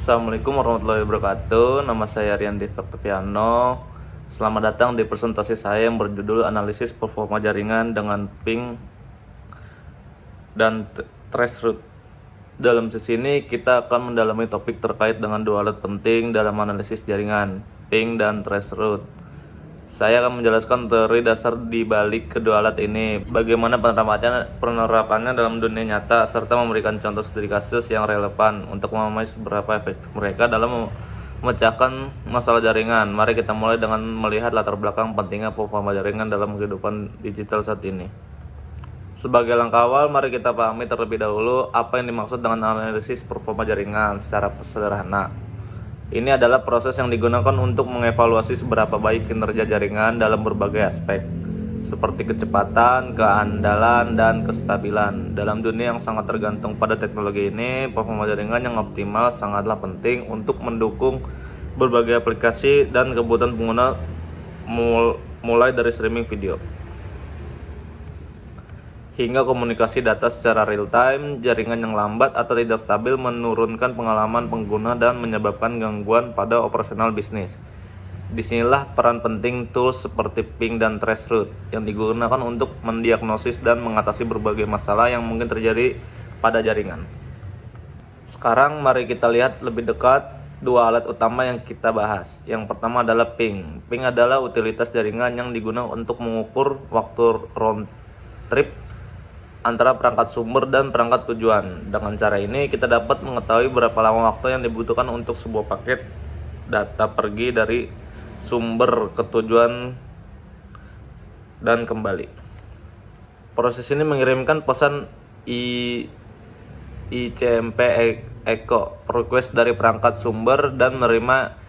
Assalamualaikum warahmatullahi wabarakatuh. Nama saya Rian Oktaviano. Selamat datang di presentasi saya yang berjudul Analisis Performa Jaringan dengan Ping dan Traceroute. Dalam sesi ini kita akan mendalami topik terkait dengan dua alat penting dalam analisis jaringan, Ping dan Traceroute. Saya akan menjelaskan teori dasar di balik kedua alat ini, bagaimana penerapannya dalam dunia nyata, serta memberikan contoh studi kasus yang relevan untuk memahami seberapa efektif mereka dalam memecahkan masalah jaringan. Mari kita mulai dengan melihat latar belakang pentingnya performa jaringan dalam kehidupan digital saat ini. Sebagai langkah awal, mari kita pahami terlebih dahulu apa yang dimaksud dengan analisis performa jaringan secara sederhana. Ini adalah proses yang digunakan untuk mengevaluasi seberapa baik kinerja jaringan dalam berbagai aspek, seperti kecepatan, keandalan, dan kestabilan. Dalam dunia yang sangat tergantung pada teknologi ini, performa jaringan yang optimal sangatlah penting untuk mendukung berbagai aplikasi dan kebutuhan pengguna, mulai dari streaming video hingga komunikasi data secara real time. Jaringan yang lambat atau tidak stabil menurunkan pengalaman pengguna dan menyebabkan gangguan pada operasional bisnis. Disinilah peran penting tools seperti Ping dan Traceroute yang digunakan untuk mendiagnosis dan mengatasi berbagai masalah yang mungkin terjadi pada jaringan. Sekarang mari kita lihat lebih dekat dua alat utama yang kita bahas. Yang pertama adalah Ping. Ping adalah utilitas jaringan yang digunakan untuk mengukur waktu round trip antara perangkat sumber dan perangkat tujuan. Dengan cara ini kita dapat mengetahui berapa lama waktu yang dibutuhkan untuk sebuah paket data pergi dari sumber ke tujuan dan kembali. Proses ini mengirimkan pesan ICMP echo request dari perangkat sumber dan menerima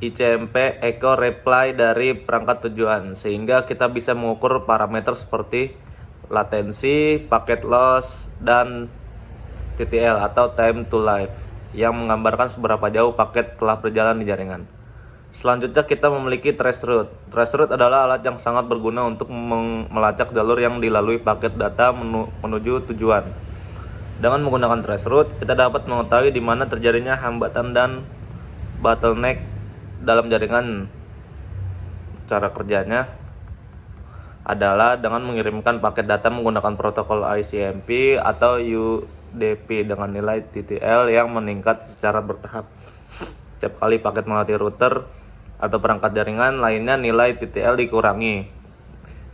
ICMP echo reply dari perangkat tujuan, sehingga kita bisa mengukur parameter seperti latensi, packet loss, dan TTL atau time to live yang menggambarkan seberapa jauh paket telah berjalan di jaringan. Selanjutnya kita memiliki Traceroute. Traceroute adalah alat yang sangat berguna untuk melacak jalur yang dilalui paket data menuju tujuan. Dengan menggunakan Traceroute, kita dapat mengetahui di mana terjadinya hambatan dan bottleneck dalam jaringan. Cara kerjanya adalah dengan mengirimkan paket data menggunakan protokol ICMP atau UDP dengan nilai TTL yang meningkat secara bertahap. Setiap kali paket melewati router atau perangkat jaringan lainnya, nilai TTL dikurangi.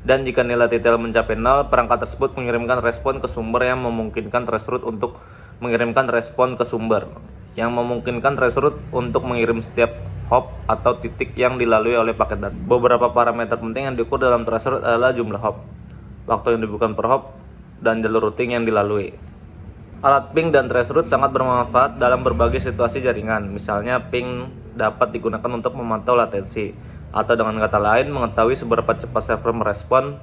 Dan jika nilai TTL mencapai 0, perangkat tersebut mengirimkan respon ke sumber yang memungkinkan Traceroute untuk mengirimkan respon ke sumber, yang memungkinkan Traceroute untuk mengirim setiap hop atau titik yang dilalui oleh paket data. Beberapa parameter penting yang diukur dalam Traceroute adalah jumlah hop, waktu yang dibutuhkan per hop, dan jalur routing yang dilalui. Alat Ping dan Traceroute sangat bermanfaat dalam berbagai situasi jaringan. Misalnya, Ping dapat digunakan untuk memantau latensi, atau dengan kata lain mengetahui seberapa cepat server merespon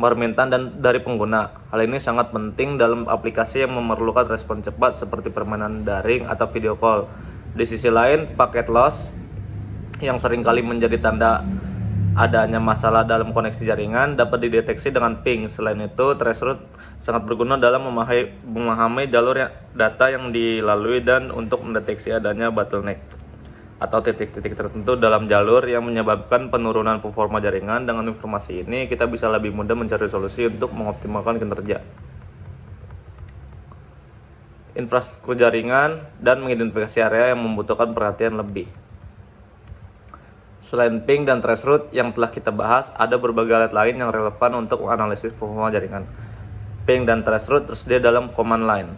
permintaan dan dari pengguna. Hal ini sangat penting dalam aplikasi yang memerlukan respon cepat seperti permainan daring atau video call. Di sisi lain, packet loss yang seringkali menjadi tanda adanya masalah dalam koneksi jaringan dapat dideteksi dengan Ping. Selain itu, Traceroute sangat berguna dalam memahami jalur data yang dilalui dan untuk mendeteksi adanya bottleneck atau titik-titik tertentu dalam jalur yang menyebabkan penurunan performa jaringan. Dengan informasi ini, kita bisa lebih mudah mencari solusi untuk mengoptimalkan kinerja infrastruktur jaringan dan mengidentifikasi area yang membutuhkan perhatian lebih. Selain Ping dan Traceroute yang telah kita bahas, ada berbagai alat lain yang relevan untuk menganalisis performa jaringan. Ping dan Traceroute tersedia dalam command line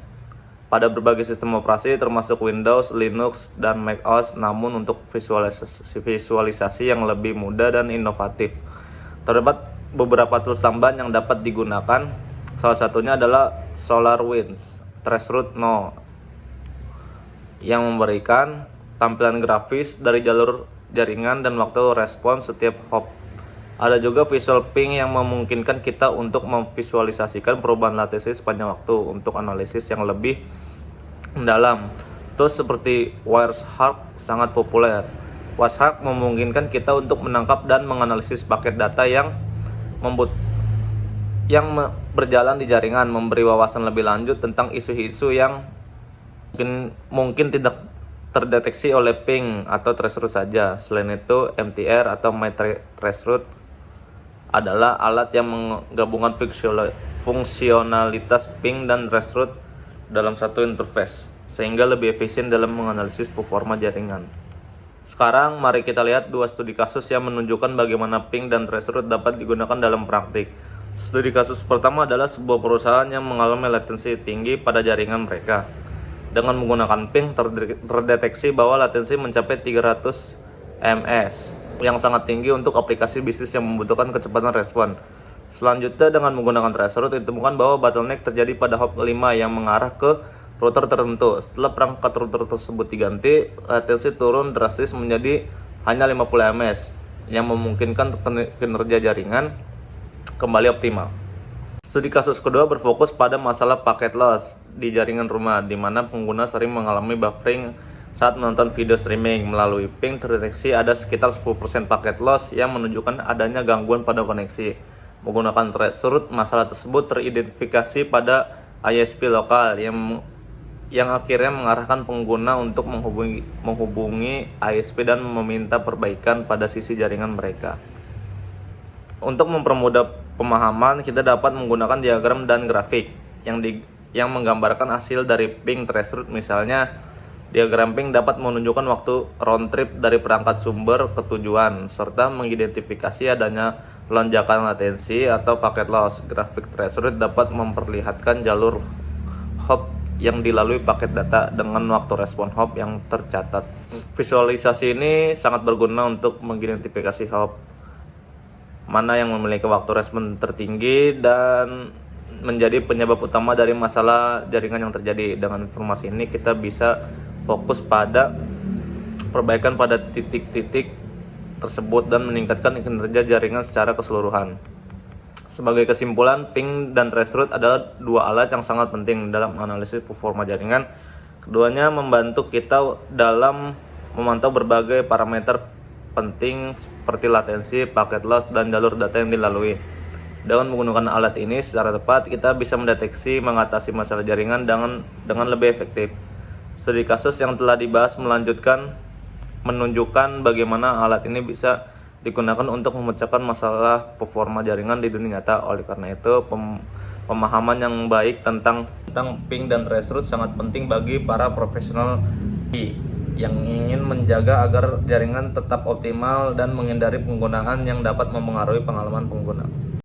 pada berbagai sistem operasi termasuk Windows, Linux, dan macOS. Namun untuk visualisasi yang lebih mudah dan inovatif, terdapat beberapa tools tambahan yang dapat digunakan. Salah satunya adalah SolarWinds Traceroute No yang memberikan tampilan grafis dari jalur jaringan dan waktu respon setiap hop. Ada juga Visual Ping yang memungkinkan kita untuk memvisualisasikan perubahan latensi sepanjang waktu. Untuk analisis yang lebih mendalam, tools seperti Wireshark sangat populer. Wireshark memungkinkan kita untuk menangkap dan menganalisis paket data yang berjalan di jaringan, memberi wawasan lebih lanjut tentang isu-isu yang mungkin tidak terdeteksi oleh ping atau traceroute saja. Selain itu, MTR atau My Traceroute adalah alat yang menggabungkan fungsionalitas ping dan traceroute dalam satu interface, sehingga lebih efisien dalam menganalisis performa jaringan. Sekarang mari kita lihat dua studi kasus yang menunjukkan bagaimana ping dan traceroute dapat digunakan dalam praktik. Studi kasus pertama adalah sebuah perusahaan yang mengalami latensi tinggi pada jaringan mereka. Dengan menggunakan ping, terdeteksi bahwa latensi mencapai 300 ms, yang sangat tinggi untuk aplikasi bisnis yang membutuhkan kecepatan respon. Selanjutnya, dengan menggunakan traceroute, ditemukan bahwa bottleneck terjadi pada hop 5 yang mengarah ke router tertentu. Setelah perangkat router tersebut diganti, latensi turun drastis menjadi hanya 50 ms, yang memungkinkan kinerja jaringan kembali optimal. Studi kasus kedua berfokus pada masalah packet loss di jaringan rumah, di mana pengguna sering mengalami buffering saat menonton video streaming. Melalui ping, terdeteksi ada sekitar 10% packet loss yang menunjukkan adanya gangguan pada koneksi. Menggunakan traceroute, masalah tersebut teridentifikasi pada ISP lokal yang akhirnya mengarahkan pengguna untuk menghubungi ISP dan meminta perbaikan pada sisi jaringan mereka. Untuk mempermudah pemahaman, kita dapat menggunakan diagram dan grafik yang menggambarkan hasil dari ping traceroute. Misalnya, diagram ping dapat menunjukkan waktu round trip dari perangkat sumber ke tujuan, serta mengidentifikasi adanya lonjakan latensi atau packet loss. Grafik traceroute dapat memperlihatkan jalur hop yang dilalui paket data dengan waktu respon hop yang tercatat. Visualisasi ini sangat berguna untuk mengidentifikasi hop mana yang memiliki waktu respon tertinggi dan menjadi penyebab utama dari masalah jaringan yang terjadi. Dengan informasi ini kita bisa fokus pada perbaikan pada titik-titik tersebut dan meningkatkan kinerja jaringan secara keseluruhan. Sebagai kesimpulan, ping dan traceroute adalah dua alat yang sangat penting dalam analisis performa jaringan. Keduanya membantu kita dalam memantau berbagai parameter penting seperti latensi, packet loss, dan jalur data yang dilalui. Dengan menggunakan alat ini secara tepat, kita bisa mendeteksi mengatasi masalah jaringan dengan lebih efektif. Studi kasus yang telah dibahas menunjukkan bagaimana alat ini bisa digunakan untuk memecahkan masalah performa jaringan di dunia nyata. Oleh karena itu, pemahaman yang baik tentang ping dan traceroute sangat penting bagi para profesional yang ingin menjaga agar jaringan tetap optimal dan menghindari penggunaan yang dapat mempengaruhi pengalaman pengguna.